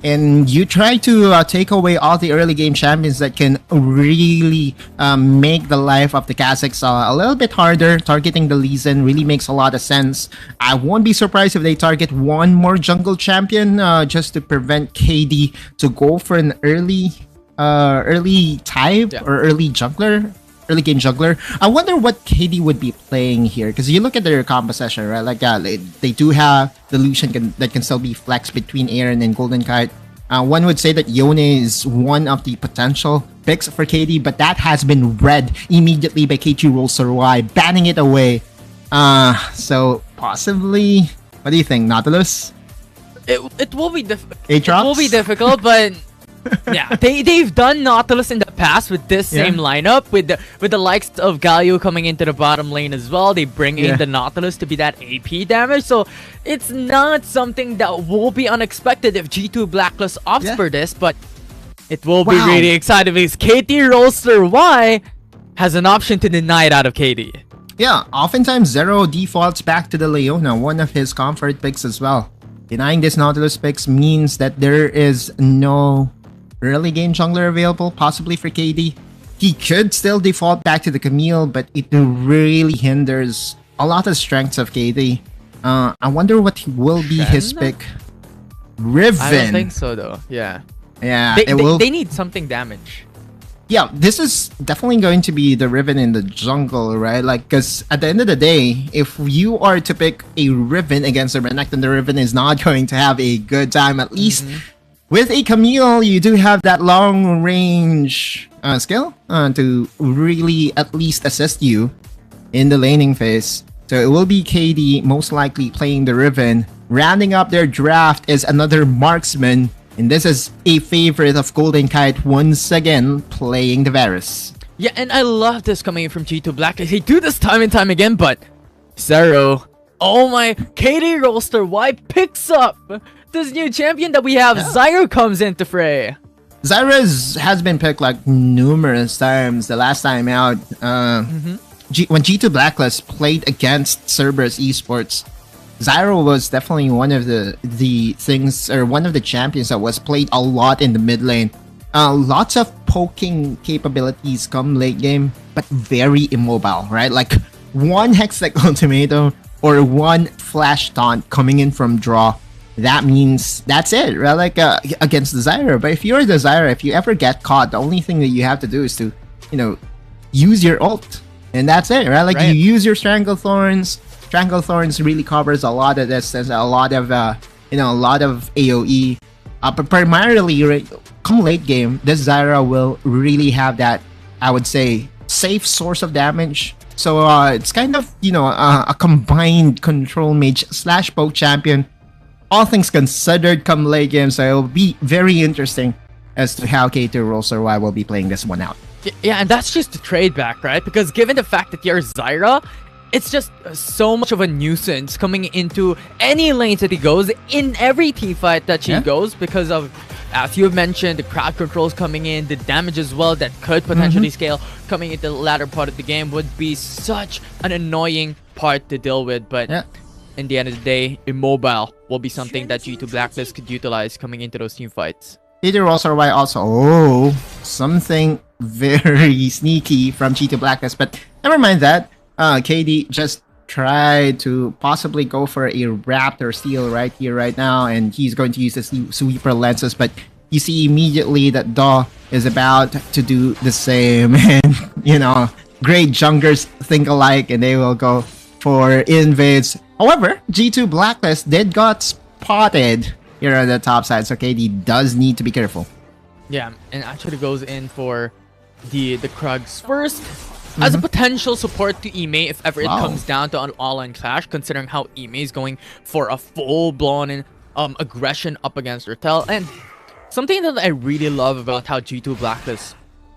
and you try to take away all the early game champions that can really make the life of the Kazakhs a little bit harder. Targeting the Lee Sin really makes a lot of sense. I won't be surprised if they target one more jungle champion just to prevent KD to go for an early type or early game jungler. I wonder what KD would be playing here, because you look at their composition, right? Like they do have the Lucian that can still be flexed between Aaron and Golden Kite. One would say that Yone is one of the potential picks for KD, but that has been read immediately by KT.RY, banning it away. So possibly, what do you think, Nautilus? It will be it will be difficult, but yeah, they've done Nautilus in the past with this same lineup, with the likes of Galio coming into the bottom lane as well. They bring in the Nautilus to be that AP damage, so it's not something that will be unexpected if G2 Blacklist opts for this, but it will be really exciting because KT.RY has an option to deny it out of KD. Yeah, oftentimes Zero defaults back to the Leona, one of his comfort picks as well. Denying this Nautilus picks means that there is no early game jungler available, possibly for KD. He could still default back to the Camille, but it really hinders a lot of strengths of KD. I wonder what will be his pick. Riven. I don't think so though. Yeah. Yeah. They need something damage. Yeah, this is definitely going to be the Riven in the jungle, right? Like, because at the end of the day, if you are to pick a Riven against a Renekton, then the Riven is not going to have a good time. At least with a Camille, you do have that long range skill to really at least assist you in the laning phase. So it will be KD most likely playing the Riven. Rounding up their draft is another marksman. And this is a favorite of Golden Kite once again playing the Varus. Yeah, and I love this coming in from G2 Black. They do this time and time again, but Zero, oh my, KT.RY picks up this new champion that we have. Zyra comes into fray. Zyra has been picked like numerous times. The last time out, when G2 Blacklist played against Cerberus Esports, Zyra was definitely one of the things, or one of the champions that was played a lot in the mid lane. Lots of poking capabilities come late game, but very immobile, right? Like one Hextech Ultimatum or one Flash Taunt coming in from draw. That means that's it, right? Like against the Zyra. But if you're the Zyra, if you ever get caught, the only thing that you have to do is to, use your ult. And that's it, right? Like you use your Strangle Thorns. Strangle Thorns really covers a lot of distance, a lot of AoE. But primarily, come late game, this Zyra will really have that, I would say, safe source of damage. So it's kind of, a combined control mage / poke champion. All things considered, come late game, so it will be very interesting as to how KT.RY will be playing this one out. Yeah, and that's just the trade back, right? Because given the fact that you're Zyra, it's just so much of a nuisance coming into any lanes that he goes, in every teamfight that he goes, because of, as you have mentioned, the crowd controls coming in, the damage as well that could potentially scale coming into the latter part of the game would be such an annoying part to deal with. But in the end of the day, immobile will be something that G2 Blacklist could utilize coming into those teamfights. KT.RY also, something very sneaky from G2 Blacklist, but never mind that. KD just tried to possibly go for a Raptor steal right here, right now, and he's going to use the sweeper lenses, but you see immediately that Daw is about to do the same, and great junglers think alike, and they will go for invades. However, G2 Blacklist did got spotted here on the top side, so KD does need to be careful. Yeah, and actually goes in for the Krugs first. As a potential support to Ime if ever it comes down to an all-in clash, considering how Ime is going for a full-blown aggression up against Ertel. And something that I really love about how G2 Blacklist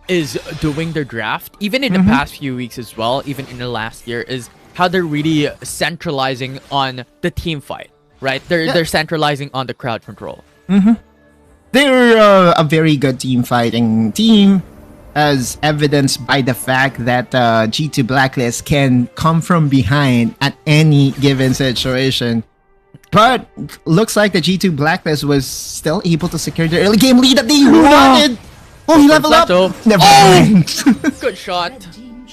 is doing their draft, even in the past few weeks as well, even in the last year, is how they're really centralizing on the team fight, right? They're centralizing on the crowd control. They're a very good team fighting team, as evidenced by the fact that G2 Blacklist can come from behind at any given situation. But looks like the G2 Blacklist was still able to secure the early game lead that they wanted. Oh, he leveled up. Never mind. Good shot.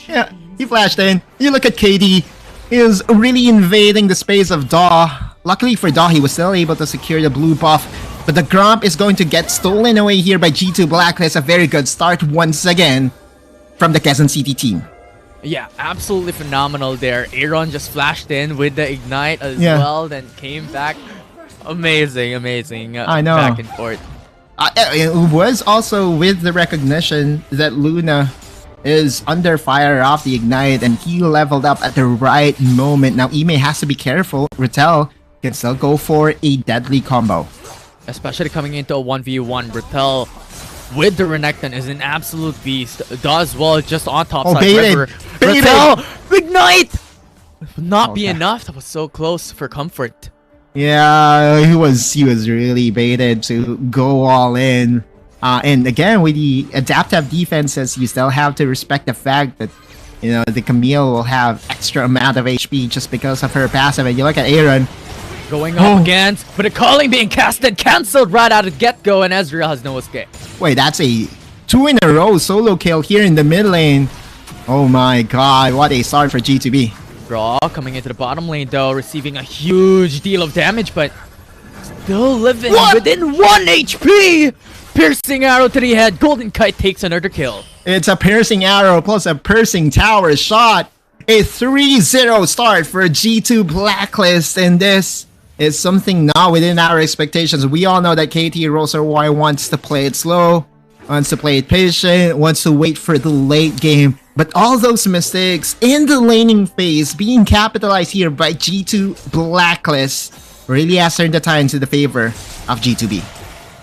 Yeah, he flashed in. You look at KD. He was really invading the space of Daw. Luckily for Daw, he was still able to secure the blue buff. But the Gromp is going to get stolen away here by G2 Blacklist. A very good start once again from the Quezon City team. Yeah, absolutely phenomenal there. Aaron just flashed in with the Ignite as well, then came back. Amazing, amazing. I know. Back and forth. It was also with the recognition that Luna is under fire off the Ignite, and he leveled up at the right moment. Now, Ime has to be careful. Rattel can still go for a deadly combo. Especially coming into a 1v1. Rattel with the Renekton is an absolute beast. Does well just on top side. Baited. Rattel! Ignite! Would not be enough. That was so close for comfort. Yeah, he was really baited to go all in. And again, with the adaptive defenses, you still have to respect the fact that, you know, the Camille will have extra amount of HP just because of her passive. And you look at Aaron. Going up against, but a calling being casted, cancelled right out of get-go, and Ezreal has no escape. Wait, that's a 2 in a row solo kill here in the mid lane. Oh my god, what a start for G2B. Raw coming into the bottom lane though, receiving a huge deal of damage, but still living within 1 HP! Piercing arrow to the head, Golden Kite takes another kill. It's a piercing arrow plus a piercing tower shot. A 3-0 start for G2 Blacklist, and this is something not within our expectations. We all know that KT.RY wants to play it slow, wants to play it patient, wants to wait for the late game. But all those mistakes in the laning phase being capitalized here by G2 Blacklist really has turned the tide into the favor of G2B.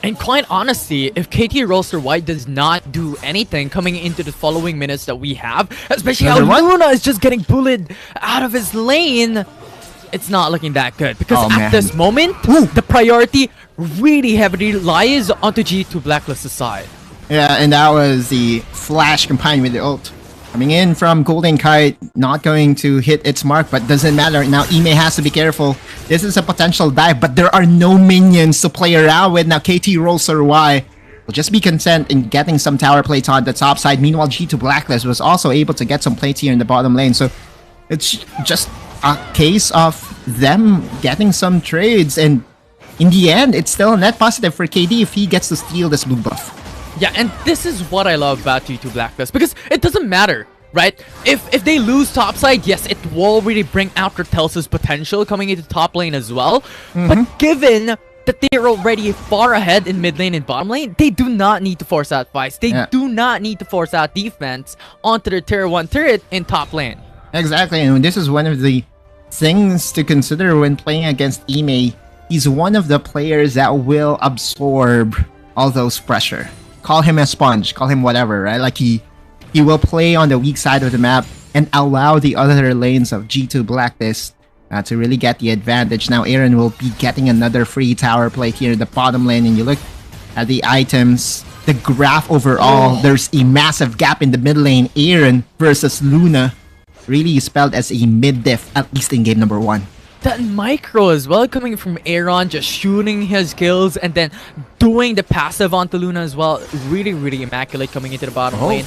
And quite honestly, if KT.RY does not do anything coming into the following minutes that we have, especially how Luna is just getting bullied out of his lane, it's not looking that good. Because at this moment, the priority really heavily lies onto G2 Blacklist's side. Yeah, and that was the flash combined with the ult. Coming in from Golden Kite, not going to hit its mark, but doesn't matter. Now Ime has to be careful. This is a potential dive, but there are no minions to play around with. Now KT.RY will just be content in getting some tower plates on the top side. Meanwhile, G2 Blacklist was also able to get some plates here in the bottom lane. So it's just a case of them getting some trades, and in the end, it's still a net positive for KD if he gets to steal this blue buff. Yeah, and this is what I love about G2 Blacklist, because it doesn't matter, right? If they lose topside, yes, it will really bring out Rattel's potential coming into top lane as well. But given that they're already far ahead in mid lane and bottom lane, they do not need to force out fights. They do not need to force out defense onto their tier 1 turret in top lane. Exactly, and this is one of the things to consider when playing against Ime. He's one of the players that will absorb all those pressure. Call him a sponge, call him whatever, right? Like he will play on the weak side of the map and allow the other lanes of G2 Blacklist to really get the advantage. Now Aaron will be getting another free tower plate here in the bottom lane, and you look at the items, the graph overall, there's a massive gap in the mid lane. Aaron versus Luna really spelled as a mid-diff, at least in game number 1. That micro as well, coming from Aaron, just shooting his kills and then doing the passive onto Luna as well. Really, really immaculate coming into the bottom lane.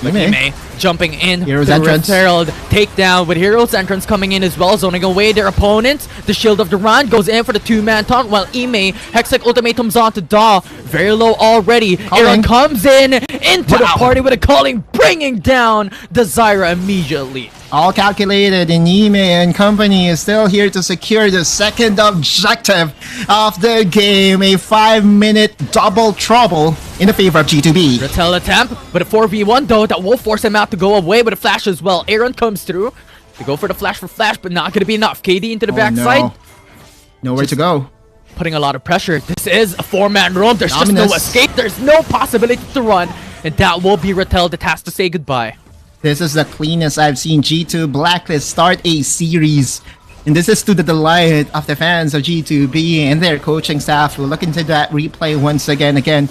Ime jumping in. Hero's entrance. Herald takedown with Hero's entrance coming in as well, zoning away their opponents. The Shield of the Rand goes in for the 2-man taunt, while Ime Hextech ultimatums onto Daw. Very low already. Aaron comes in into the party with a calling, bringing down the Zyra immediately. All calculated, and Ime and company is still here to secure the second objective of the game. A 5-minute double trouble in the favor of G2B. Rattel attempt, but a 4v1 though, that will force him out to go away with a flash as well. Aaron comes through. They go for the flash for flash, but not going to be enough. KD into the backside. Nowhere to go. Putting a lot of pressure. This is a 4-man roam. There's just no escape. There's no possibility to run. And that will be Rattel that has to say goodbye. This is the cleanest I've seen G2 Blacklist start a series. And this is to the delight of the fans of G2B and their coaching staff. We'll look into that replay once again.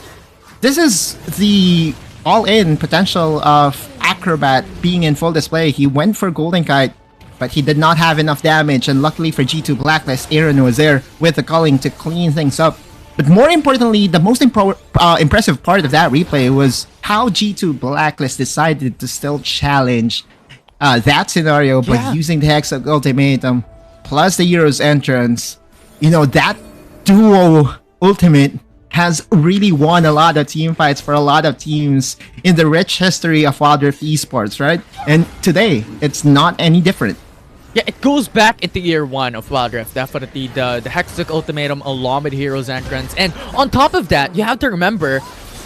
This is the all-in potential of Acrobat being in full display. He went for Golden Kite, but he did not have enough damage, and luckily for G2 Blacklist, Aaron was there with the culling to clean things up. But more importantly, the most impressive part of that replay was how G2 Blacklist decided to still challenge that scenario, but using the Hexag Ultimatum plus the Hero's Entrance. You know, that duo ultimate has really won a lot of team fights for a lot of teams in the rich history of Wild Rift Esports, right? And today, it's not any different. Yeah, it goes back into year 1 of Wild Rift. Definitely the Hexag Ultimatum along with Hero's Entrance. And on top of that, you have to remember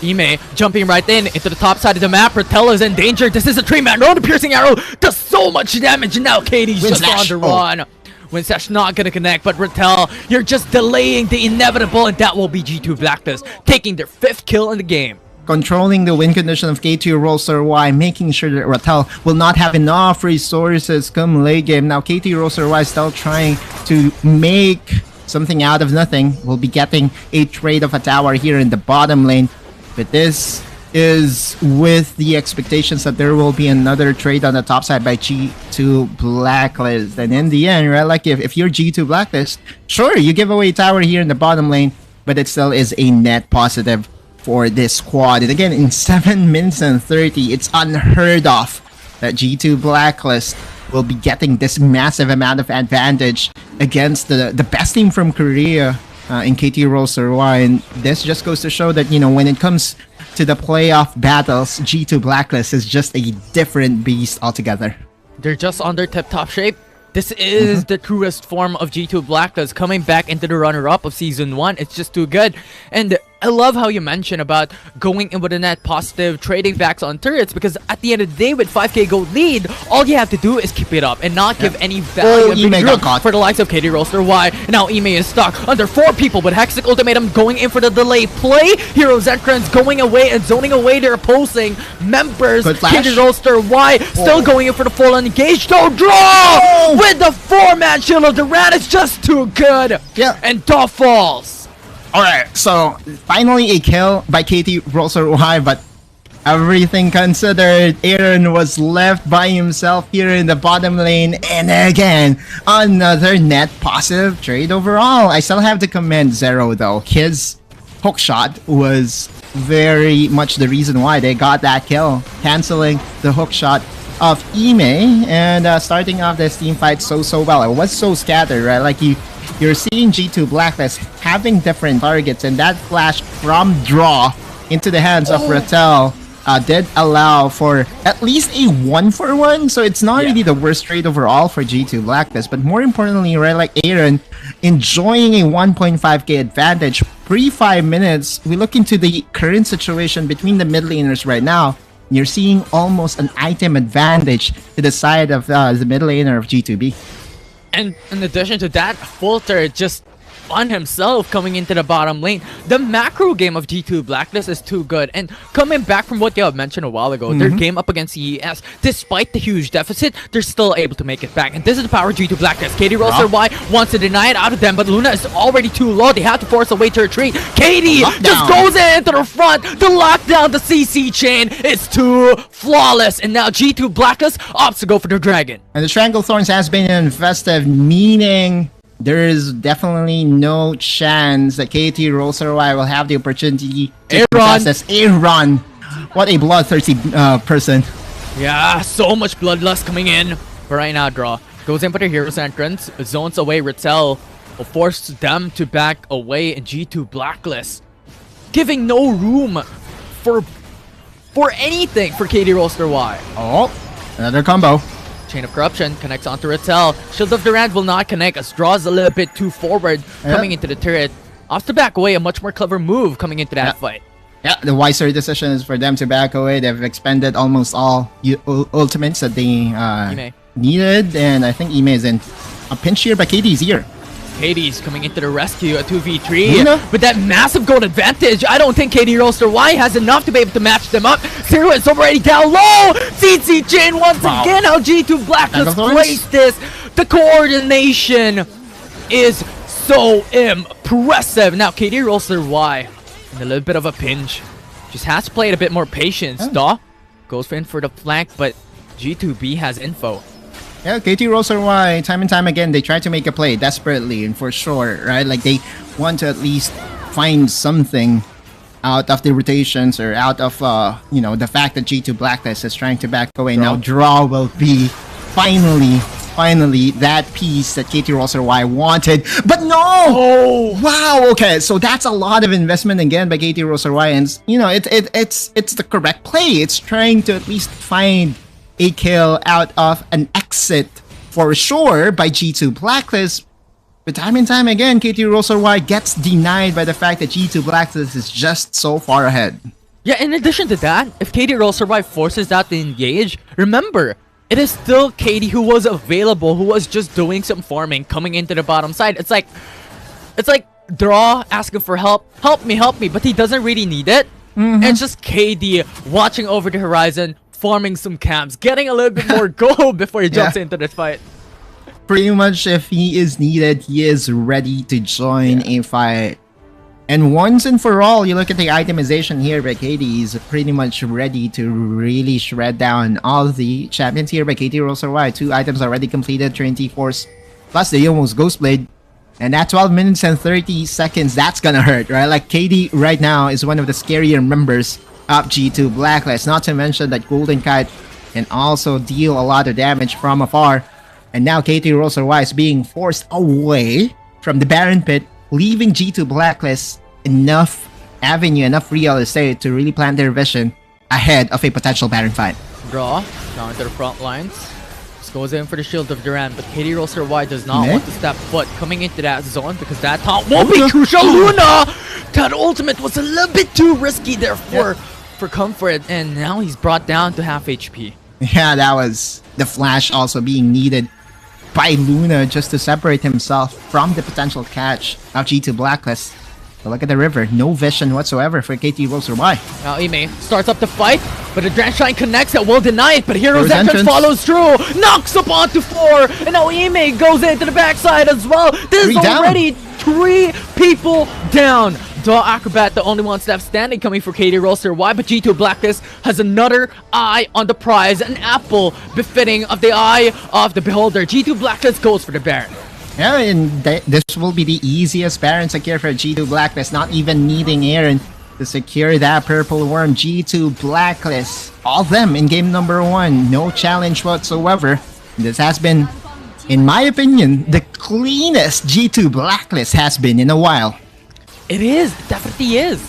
Ime jumping right into the top side of the map. Ratel is in danger. This is a 3-man roll. The piercing arrow does so much damage. And now KT's just on the run. Winslash not gonna connect, but Ratel, you're just delaying the inevitable, and that will be G2 Blacklist taking their 5th kill in the game. Controlling the win condition of KT.RY, making sure that Ratel will not have enough resources come late game. Now KT.RY is still trying to make something out of nothing. We'll be getting a trade of a tower here in the bottom lane, but this is with the expectations that there will be another trade on the top side by G2 Blacklist. And in the end, right, like if you're G2 Blacklist, sure, you give away tower here in the bottom lane, but it still is a net positive for this squad. And again, in 7 minutes and 30, it's unheard of that G2 Blacklist will be getting this massive amount of advantage against the best team from Korea in KT.RY. And this just goes to show that, you know, when it comes to the playoff battles, G2 Blacklist is just a different beast altogether. They're just on their tip-top shape. This is the truest form of G2 Blacklist coming back into the runner-up of Season 1. It's just too good. And I love how you mentioned about going in with a net positive, trading backs on turrets, because at the end of the day, with 5k gold lead, all you have to do is keep it up and not give any value for the likes of KT.RY. And now Ime is stuck under 4 people with Hexag Ultimatum going in for the delay play. Hero's Entrance going away and zoning away their opposing members. KT.RY still going in for the full engaged. Don't draw with the 4-man shield of the rat. It's just too good. Yeah. And Daw falls. Alright, so finally a kill by KT.RY, but everything considered, Aaron was left by himself here in the bottom lane, and again, another net positive trade overall. I still have to commend Zero though. His hook shot was very much the reason why they got that kill, canceling the hook shot of Ime and starting off this team fight so well. It was so scattered, right? Like you're seeing G2 Blacklist having different targets, and that flash from draw into the hands of Ratel did allow for at least a 1-for-1, so it's not really the worst trade overall for G2 Blacklist. But more importantly, right, like Aaron enjoying a 1.5k advantage pre-5 minutes. We look into the current situation between the mid laners right now. You're seeing almost an item advantage to the side of the mid laner of G2B. And in addition to that, Fulter just on himself coming into the bottom lane. The macro game of G2 Blacklist is too good. And coming back from what you have mentioned a while ago, their game up against CES, despite the huge deficit, they're still able to make it back. And this is the power of G2 Blacklist. KT.RY wants to deny it out of them, but Luna is already too low. They have to force a way to retreat. KT just goes into the front to lock down the CC chain. It's too flawless. And now G2 Blacklist opts to go for the dragon. And the Stranglethorns has been infested, meaning there is definitely no chance that KT.RY will have the opportunity to pass this. Aaron, what a bloodthirsty person. Yeah, so much bloodlust coming in. But right now, Draw goes in for the Hero's Entrance, zones away Ratel, will force them to back away in G2 Blacklist, giving no room for anything for KT.RY. Oh, another combo. Chain of Corruption connects onto Ratel. Shield of Durant will not connect as Draws a little bit too forward coming into the turret. Opts to back away, a much more clever move coming into that fight. Yeah, the wiser decision is for them to back away. They've expended almost all ultimates that they needed, and I think Ime is in a pinch here, but KT's here. KT's coming into the rescue, a 2v3 with that massive gold advantage. I don't think KT.RY has enough to be able to match them up. Zero is already down low. CC chain once again. How G2 Blacklist plays this. The coordination is so impressive. Now KT.RY in a little bit of a pinch. Just has to play it a bit more patience. Daw goes in for the flank, but G2B has info. Yeah, KT.RY, time and time again, they try to make a play desperately and for sure, right? Like they want to at least find something out of the rotations or out of, the fact that G2 Blacklist is trying to back away. Now, draw will be finally that piece that KT.RY wanted. But no! Oh! Wow, okay, so that's a lot of investment again by KT.RY, and, it's the correct play. It's trying to at least find a kill out of an exit for sure by G2 Blacklist. But time and time again, KT.RY gets denied by the fact that G2 Blacklist is just so far ahead. Yeah, in addition to that, if KT.RY forces that to engage, remember, it is still KT who was available, who was just doing some farming, coming into the bottom side. It's like Draw asking for help me, but he doesn't really need it. It's just KT watching over the horizon, farming some camps, getting a little bit more gold before he jumps into this fight. Pretty much, if he is needed, he is ready to join a fight. And once and for all, you look at the itemization here by KT, he's pretty much ready to really shred down all the champions here by KT.RY. 2 items already completed, Trinity Force, plus the almost Ghostblade. And at 12 minutes and 30 seconds, that's gonna hurt, right? Like, KT right now is one of the scarier members of G2 Blacklist. Not to mention that Golden Kite can also deal a lot of damage from afar. And now KT.RY is being forced away from the Baron Pit, leaving G2 Blacklist enough avenue, enough real estate to really plan their vision ahead of a potential Baron fight. Draw down to the front lines. Just goes in for the Shield of Duran, but KT.RY does not want to step foot coming into that zone because that taunt won't be crucial. Luna! That ultimate was a little bit too risky there for comfort, and now he's brought down to half HP. Yeah, that was the flash also being needed by Luna just to separate himself from the potential catch of G2 Blacklist. But look at the river, no vision whatsoever for KT.RY. Now Ime starts up the fight, but the Drench Shine connects that will deny it, but Hero's Entrance follows through, knocks up onto 4, and now Ime goes into the backside as well. There's already 3 people down. The Acrobat, the only one left standing, coming for KT.RY, but G2 Blacklist has another eye on the prize, an apple befitting of the eye of the beholder. G2 Blacklist goes for the Baron. Yeah, and this will be the easiest Baron secure for G2 Blacklist, not even needing Aaron to secure that purple worm. G2 Blacklist, all of them in game number 1, no challenge whatsoever. This has been, in my opinion, the cleanest G2 Blacklist has been in a while. It is, it definitely is.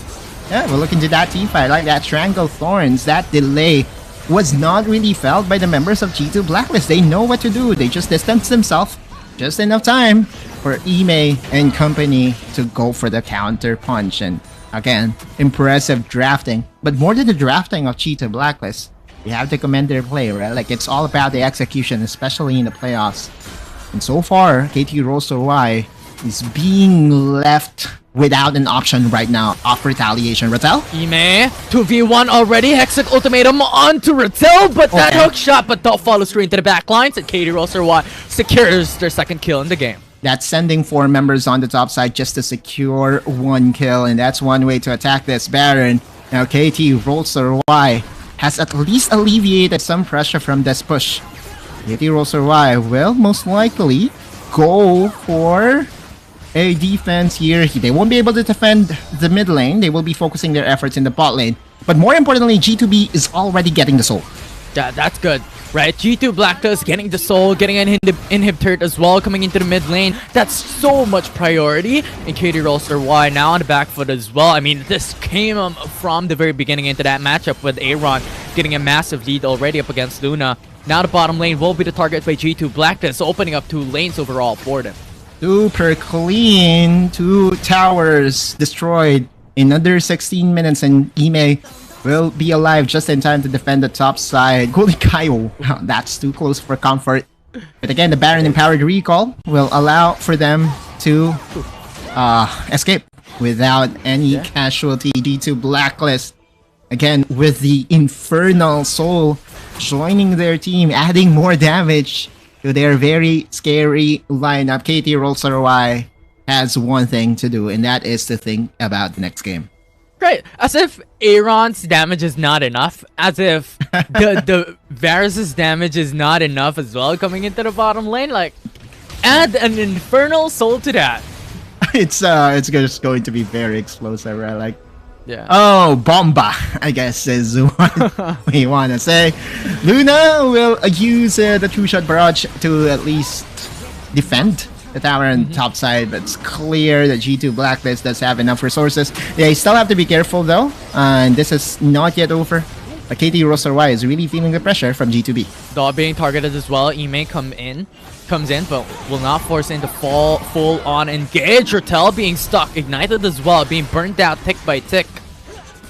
Yeah, we're looking to that team fight, like that Strangle Thorns, that delay was not really felt by the members of G2 Blacklist. They know what to do, they just distance themselves just enough time for Ime and company to go for the counter punch. And again, impressive drafting. But more than the drafting of G2 Blacklist, you have to commend their play, right? Like, it's all about the execution, especially in the playoffs. And so far, KT.RY is being left without an option right now of retaliation. Rattel? Ime, 2v1 already. Hexic ultimatum onto Rattel, but that hook shot, but don't follow straight into the back lines, and KT.RY secures their second kill in the game. That's sending 4 members on the top side just to secure 1 kill, and that's one way to attack this Baron. Now KT.RY has at least alleviated some pressure from this push. KT.RY will most likely go for a defense here. They won't be able to defend the mid lane. They will be focusing their efforts in the bot lane. But more importantly, G2B is already getting the soul. Yeah, that's good, right? G2 Blacklist getting the soul, getting an inhibitor as well, coming into the mid lane. That's so much priority. And KT.RY now on the back foot as well. I mean, this came from the very beginning into that matchup with Aaron getting a massive lead already up against Luna. Now the bottom lane will be the target by G2 Blacklist, opening up 2 lanes overall for them. Super clean. 2 towers destroyed in under 16 minutes, and Ime will be alive just in time to defend the top side. Golden Kyle, that's too close for comfort. But again, the Baron Empowered Recall will allow for them to escape without any casualty. G2 Blacklist, again, with the Infernal Soul joining their team, adding more damage to their very scary lineup. KT.RY has one thing to do, and that is to think about the next game. Right, as if Aaron's damage is not enough, as if the Varus's damage is not enough as well coming into the bottom lane. Like, add an Infernal Soul to that. It's just going to be very explosive, right? Like, yeah. Oh, Bomba, I guess is what we want to say. Luna will use the two-shot barrage to at least defend the tower on the top side, but it's clear that G2 Blacklist does have enough resources. They still have to be careful though, and this is not yet over. But KT.RY is really feeling the pressure from G2B. Daw being targeted as well. Ime comes in, but will not force into full on engage. Rotel being stuck, ignited as well, being burnt out tick by tick.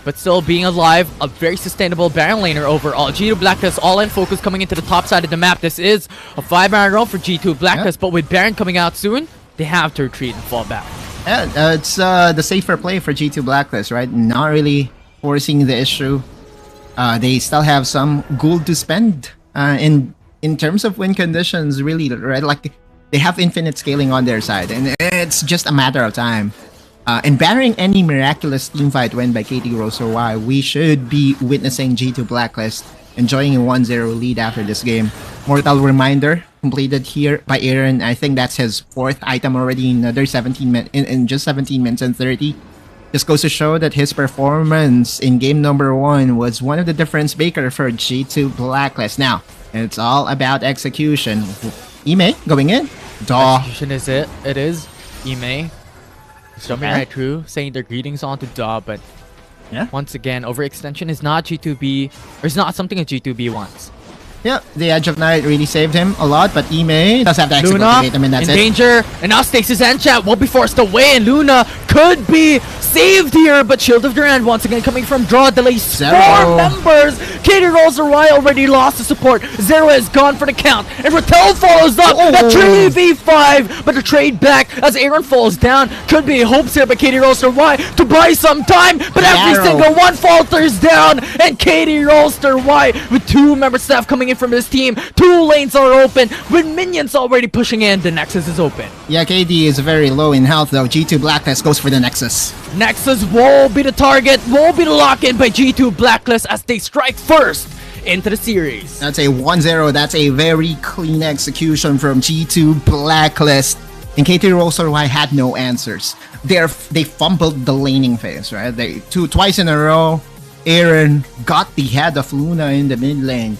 But still being alive, a very sustainable Baron laner overall. G2 Blacklist all in focus coming into the top side of the map. This is a 5-Baron roll for G2 Blacklist, but with Baron coming out soon, they have to retreat and fall back. Yeah, it's the safer play for G2 Blacklist, right? Not really forcing the issue. They still have some gold to spend. In terms of win conditions, really, right? Like, they have infinite scaling on their side, and it's just a matter of time. And barring any miraculous teamfight win by KT.RY, we should be witnessing G2 Blacklist enjoying a 1-0 lead after this game. Mortal Reminder completed here by Aaron. I think that's his 4th item already in another 17 minutes, in just 17 minutes and 30. This goes to show that his performance in game number 1 was one of the difference maker for G2 Blacklist. Now, it's all about execution. Ime going in. Daw. Execution is it. It is. Ime jumping right through, saying their greetings onto Daw, but once again, overextension is not G2B, or is not something that G2B wants. Yeah, the Edge of Night really saved him a lot, but Ime does have to execute him, and that's in danger, and now Stasis and Chat will be forced away, and Luna could be saved here, but Shield of Durand once again coming from draw delays. 4 members! KT.RY already lost the support. Zero is gone for the count, and Rotel follows up. A 3v5, but the trade back as Aaron falls down. Could be hopes here by KT.RY to buy some time, but every single one falters down, and KT.RY with 2 member staff coming in from his team. 2 lanes are open with minions already pushing in. The Nexus is open. Yeah, KD is very low in health though. G2 Blacklist goes for the Nexus. Nexus will be the target, will be the lock-in by G2 Blacklist as they strike first into the series. That's a 1-0. That's a very clean execution from G2 Blacklist. And KT.RY had no answers. They fumbled the laning phase, right? Twice in a row, Aaron got the head of Luna in the mid lane.